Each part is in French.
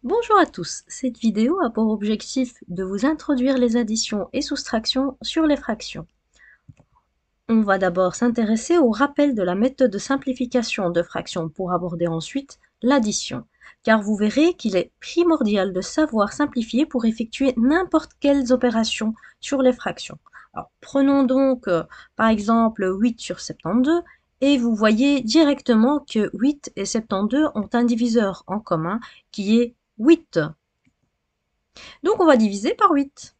Bonjour à tous, cette vidéo a pour objectif de vous introduire les additions et soustractions sur les fractions. On va d'abord s'intéresser au rappel de la méthode de simplification de fractions pour aborder ensuite l'addition, car vous verrez qu'il est primordial de savoir simplifier pour effectuer n'importe quelles opérations sur les fractions. Alors, prenons donc par exemple 8 sur 72 et vous voyez directement que 8 et 72 ont un diviseur en commun qui est 8. Donc on va diviser par 8.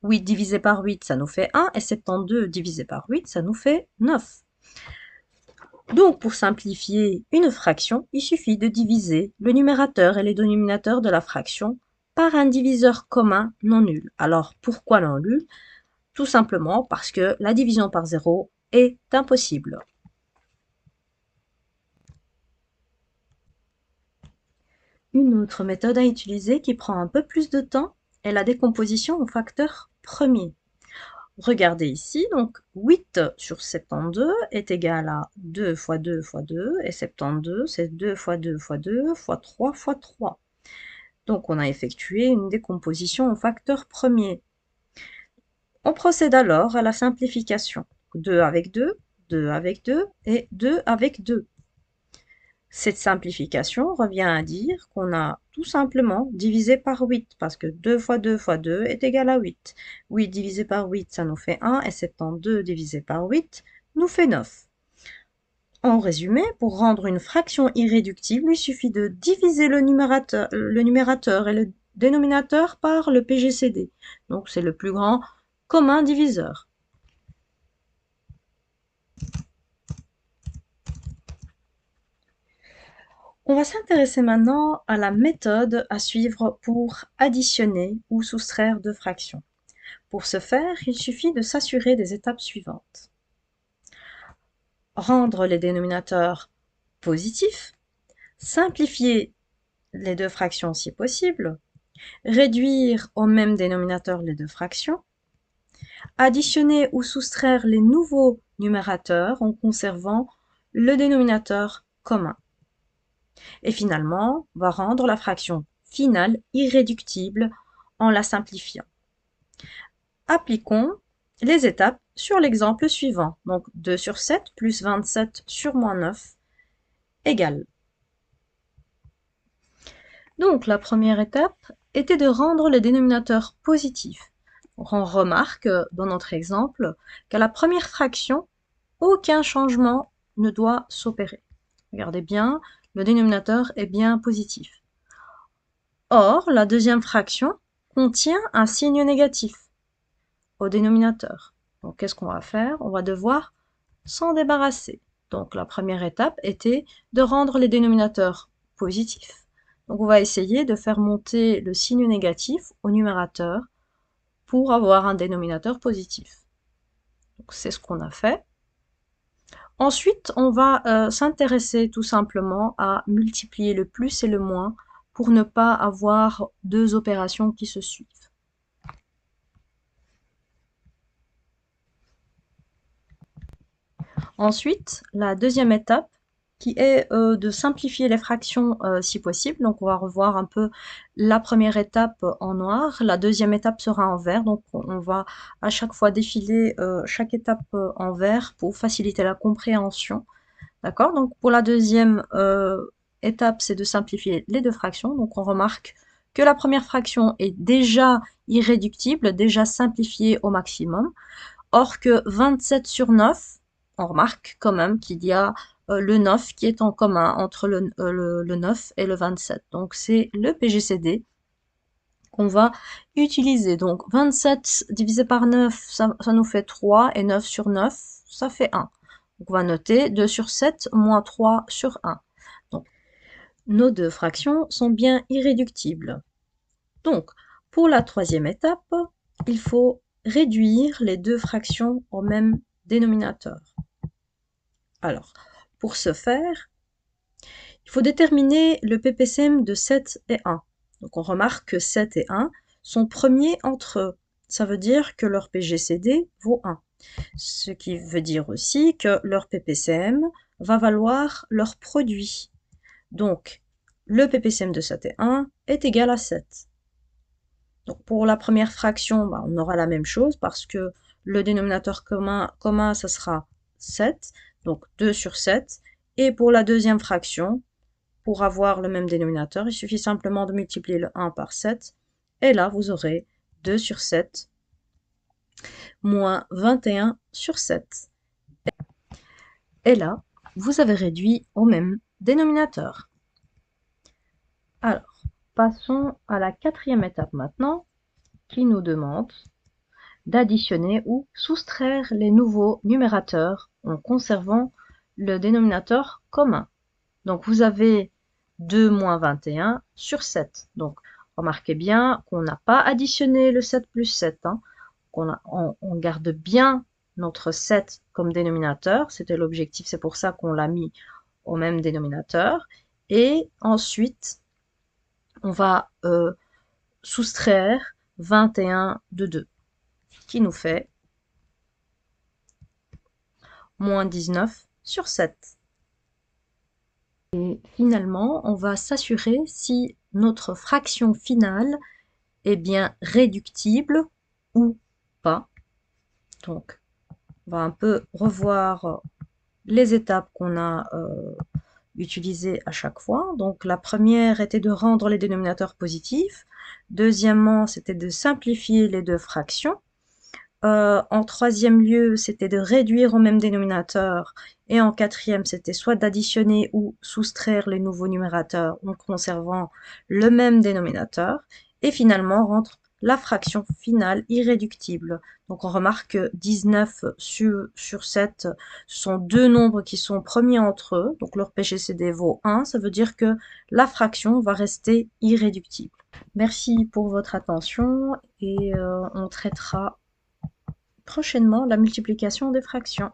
8 divisé par 8, ça nous fait 1, et 72 divisé par 8, ça nous fait 9. Donc pour simplifier une fraction, il suffit de diviser le numérateur et le dénominateur de la fraction par un diviseur commun non nul. Alors pourquoi non nul? Tout simplement parce que la division par 0 est impossible. Une autre méthode à utiliser qui prend un peu plus de temps est la décomposition au facteur premier. Regardez ici, donc 8 sur 72 est égal à 2 fois 2 fois 2, et 72 c'est 2 fois 2 fois 2 fois 3 fois 3. Donc on a effectué une décomposition au facteur premier. On procède alors à la simplification. 2 avec 2, 2 avec 2 et 2 avec 2. Cette simplification revient à dire qu'on a tout simplement divisé par 8, parce que 2 fois 2 fois 2 est égal à 8. 8 divisé par 8, ça nous fait 1, et 72 divisé par 8 nous fait 9. En résumé, pour rendre une fraction irréductible, il suffit de diviser le numérateur et le dénominateur par le PGCD. Donc c'est le plus grand commun diviseur. On va s'intéresser maintenant à la méthode à suivre pour additionner ou soustraire deux fractions. Pour ce faire, il suffit de s'assurer des étapes suivantes. Rendre les dénominateurs positifs, simplifier les deux fractions si possible, réduire au même dénominateur les deux fractions, additionner ou soustraire les nouveaux numérateurs en conservant le dénominateur commun. Et finalement, on va rendre la fraction finale irréductible en la simplifiant. Appliquons les étapes sur l'exemple suivant. Donc 2 sur 7 plus 27 sur moins 9 égale. Donc la première étape était de rendre le dénominateur positif. Donc, on remarque dans notre exemple qu'à la première fraction, aucun changement ne doit s'opérer. Regardez bien, le dénominateur est bien positif. Or, la deuxième fraction contient un signe négatif au dénominateur. Donc, qu'est-ce qu'on va faire? On va devoir s'en débarrasser. Donc, la première étape était de rendre les dénominateurs positifs. Donc, on va essayer de faire monter le signe négatif au numérateur pour avoir un dénominateur positif. Donc, c'est ce qu'on a fait. Ensuite, on va s'intéresser tout simplement à multiplier le plus et le moins pour ne pas avoir deux opérations qui se suivent. Ensuite, la deuxième étape qui est de simplifier les fractions si possible. Donc on va revoir un peu la première étape en noir, la deuxième étape sera en vert, donc on va à chaque fois défiler chaque étape en vert pour faciliter la compréhension. D'accord? Donc pour la deuxième étape, c'est de simplifier les deux fractions. Donc on remarque que la première fraction est déjà irréductible, déjà simplifiée au maximum. Or que 27 sur 9, on remarque quand même qu'il y a le 9 qui est en commun entre le 9 et le 27. Donc c'est le PGCD qu'on va utiliser. Donc 27 divisé par 9, ça nous fait 3, et 9 sur 9, ça fait 1. Donc on va noter 2 sur 7 moins 3 sur 1. Donc nos deux fractions sont bien irréductibles. Donc pour la troisième étape, il faut réduire les deux fractions au même dénominateur. Alors, pour ce faire, il faut déterminer le PPCM de 7 et 1. Donc on remarque que 7 et 1 sont premiers entre eux. Ça veut dire que leur PGCD vaut 1. Ce qui veut dire aussi que leur PPCM va valoir leur produit. Donc, le PPCM de 7 et 1 est égal à 7. Donc pour la première fraction, on aura la même chose parce que le dénominateur commun ça sera 7, donc 2 sur 7. Et pour la deuxième fraction, pour avoir le même dénominateur, il suffit simplement de multiplier le 1 par 7. Et là, vous aurez 2 sur 7 moins 21 sur 7. Et là, vous avez réduit au même dénominateur. Alors, passons à la quatrième étape maintenant, qui nous demande d'additionner ou soustraire les nouveaux numérateurs en conservant le dénominateur commun. Donc, vous avez 2 moins 21 sur 7. Donc, remarquez bien qu'on n'a pas additionné le 7 plus 7. Hein. On garde bien notre 7 comme dénominateur. C'était l'objectif, c'est pour ça qu'on l'a mis au même dénominateur. Et ensuite, on va soustraire 21 de 2, qui nous fait moins 19 sur 7. Et finalement, on va s'assurer si notre fraction finale est bien réductible ou pas. Donc, on va un peu revoir les étapes qu'on a utilisées à chaque fois. Donc, la première était de rendre les dénominateurs positifs. Deuxièmement, c'était de simplifier les deux fractions. En troisième lieu, c'était de réduire au même dénominateur. Et en quatrième, c'était soit d'additionner ou soustraire les nouveaux numérateurs en conservant le même dénominateur. Et finalement, rendre la fraction finale irréductible. Donc on remarque que 19 sur 7 sont deux nombres qui sont premiers entre eux. Donc leur PGCD vaut 1. Ça veut dire que la fraction va rester irréductible. Merci pour votre attention et on traitera prochainement la multiplication des fractions.